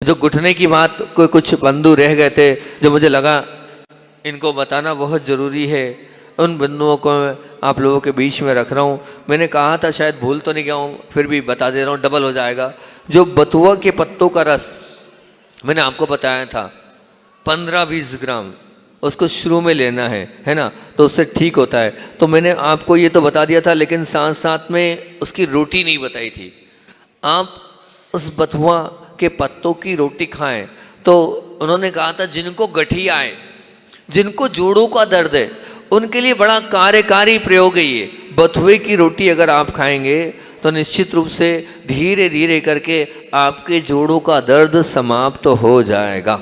जो घुटने की बात कोई कुछ बंधु रह गए थे जो मुझे लगा इनको बताना बहुत ज़रूरी है, उन बंधुओं को आप लोगों के बीच में रख रहा हूँ। मैंने कहा था शायद भूल तो नहीं गया हूँ, फिर भी बता दे रहा हूँ, डबल हो जाएगा। जो बथुआ के पत्तों का रस मैंने आपको बताया था 15-20 ग्राम उसको शुरू में लेना है ना, तो उससे ठीक होता है। तो मैंने आपको ये तो बता दिया था, लेकिन साथ साथ में उसकी रोटी नहीं बताई थी। आप उस बथुआ के पत्तों की रोटी खाएं तो उन्होंने कहा था जिनको गठिया है, जिनको जोड़ों का दर्द है, उनके लिए बड़ा कार्यकारी प्रयोग है ये। बथुए की रोटी अगर आप खाएंगे तो निश्चित रूप से धीरे धीरे करके आपके जोड़ों का दर्द समाप्त तो हो जाएगा,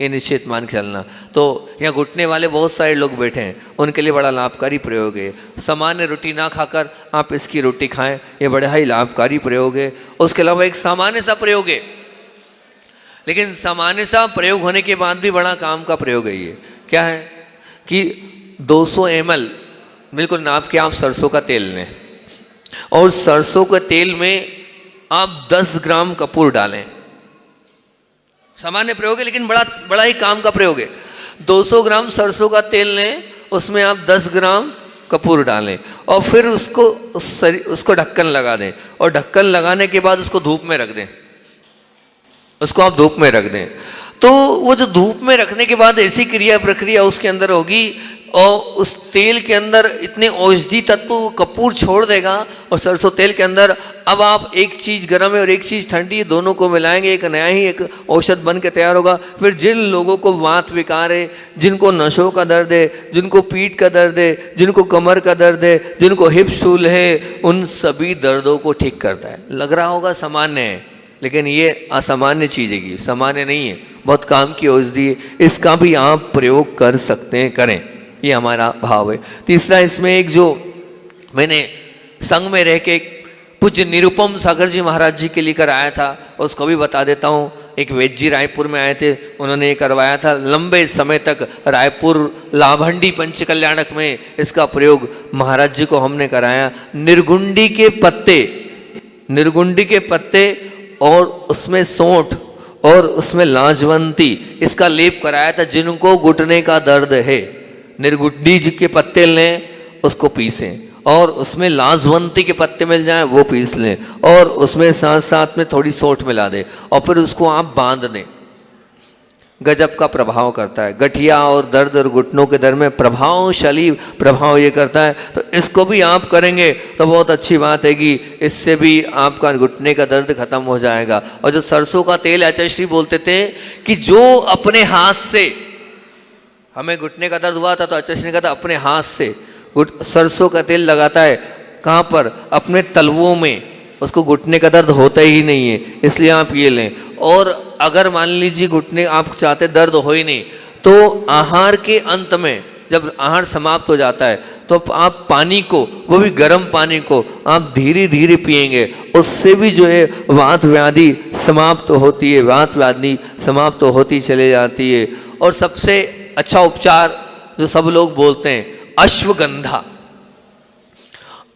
ये निश्चित मान के चलना। तो यहाँ घुटने वाले बहुत सारे लोग बैठे हैं, उनके लिए बड़ा लाभकारी प्रयोग है। सामान्य रोटी ना खाकर आप इसकी रोटी खाएं, ये बड़ा ही लाभकारी प्रयोग है। उसके अलावा एक सामान्य सा प्रयोग है, लेकिन सामान्य सा प्रयोग होने के बाद भी बड़ा काम का प्रयोग है। ये क्या है कि 200 ml बिल्कुल नाप के आप सरसों का तेल लें और सरसों के तेल में आप 10 ग्राम कपूर डालें। सामान्य प्रयोग है लेकिन बड़ा ही काम का प्रयोग है। 200 ग्राम सरसों का तेल लें, उसमें आप 10 ग्राम कपूर डालें और फिर उसको ढक्कन लगा दें, और ढक्कन लगाने के बाद उसको धूप में रख दें। उसको आप धूप में रख दें तो वो जो धूप में रखने के बाद ऐसी क्रिया प्रक्रिया उसके अंदर होगी और उस तेल के अंदर इतने औषधि तत्व कपूर छोड़ देगा और सरसों तेल के अंदर। अब आप एक चीज़ गर्म है और एक चीज़ ठंडी है, दोनों को मिलाएंगे, एक नया ही एक औषध बन के तैयार होगा। फिर जिन लोगों को वात विकार है, जिनको नसों का दर्द है, जिनको पीठ का दर्द है, जिनको कमर का दर्द है, जिनको हिप शूल है, उन सभी दर्दों को ठीक करता है। लग रहा होगा सामान्य है, लेकिन ये असामान्य चीज़ है, सामान्य नहीं है, बहुत काम की औषधि है। इसका भी आप प्रयोग कर सकते हैं, करें, ये हमारा भाव है। तीसरा इसमें एक जो मैंने संग में रह के पूज्य निरुपम सागर जी महाराज जी के लिए कराया था उसको भी बता देता हूँ। एक वैद्य जी रायपुर में आए थे, उन्होंने ये करवाया था। लंबे समय तक रायपुर लाभंडी पंचकल्याणक में इसका प्रयोग महाराज जी को हमने कराया। निर्गुंडी के पत्ते और उसमें सौंठ और उसमें लाजवंती, इसका लेप कराया था जिनको घुटने का दर्द है। निर्गुंडी के पत्ते लें, उसको पीसें और उसमें लाजवंती के पत्ते मिल जाएं वो पीस लें और उसमें साथ साथ में थोड़ी सौंठ मिला दें और फिर उसको आप बांध दें। गजब का प्रभाव करता है, गठिया और दर्द और घुटनों के दर्द में प्रभावशाली प्रभाव ये करता है। तो इसको भी आप करेंगे तो बहुत अच्छी बात है कि इससे भी आपका घुटने का दर्द खत्म हो जाएगा। और जो सरसों का तेल, आचार्य श्री बोलते थे कि जो अपने हाथ से, हमें घुटने का दर्द हुआ था तो आचार्य श्री ने कहा था अपने हाथ से सरसों का तेल लगाता है, कहाँ पर, अपने तलवों में, उसको घुटने का दर्द होता ही नहीं है, इसलिए आप ये लें। और अगर मान लीजिए घुटने आप चाहते दर्द हो ही नहीं तो आहार के अंत में जब आहार समाप्त हो जाता है तो आप पानी को, वो भी गर्म पानी को आप धीरे धीरे पिएंगे, उससे भी जो है वात व्याधि समाप्त होती है, वात व्याधि समाप्त होती चली जाती है। और सबसे अच्छा उपचार जो सब लोग बोलते हैं, अश्वगंधा।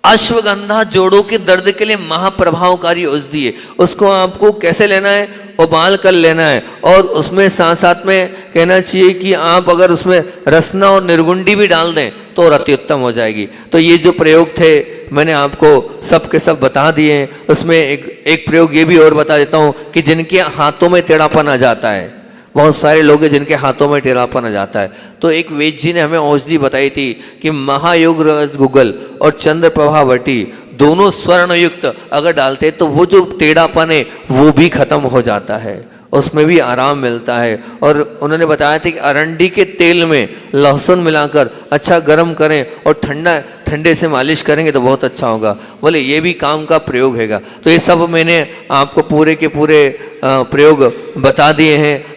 अश्वगंधा जोड़ों के दर्द के लिए महाप्रभावकारी औषधि है। उसको आपको कैसे लेना है, उबाल कर लेना है और उसमें साथ साथ में कहना चाहिए कि आप अगर उसमें रसना और निर्गुंडी भी डाल दें तो अति उत्तम हो जाएगी। तो ये जो प्रयोग थे मैंने आपको सब के सब बता दिए हैं। उसमें एक प्रयोग ये भी और बता देता हूँ कि जिनके हाथों में टेढ़ापन आ जाता है, बहुत सारे लोग हैं जिनके हाथों में टेढ़ापन आ जाता है, तो एक वैद्य जी ने हमें औषधि बताई थी कि महायोग रस गुगल और चंद्र प्रभा वटी दोनों स्वर्ण युक्त अगर डालते तो वो जो टेढ़ापन है वो भी खत्म हो जाता है, उसमें भी आराम मिलता है। और उन्होंने बताया था कि अरंडी के तेल में लहसुन मिलाकर अच्छा गर्म करें और ठंडे से मालिश करेंगे तो बहुत अच्छा होगा। बोले ये भी काम का प्रयोग हैगा। तो ये सब मैंने आपको पूरे के पूरे प्रयोग बता दिए हैं।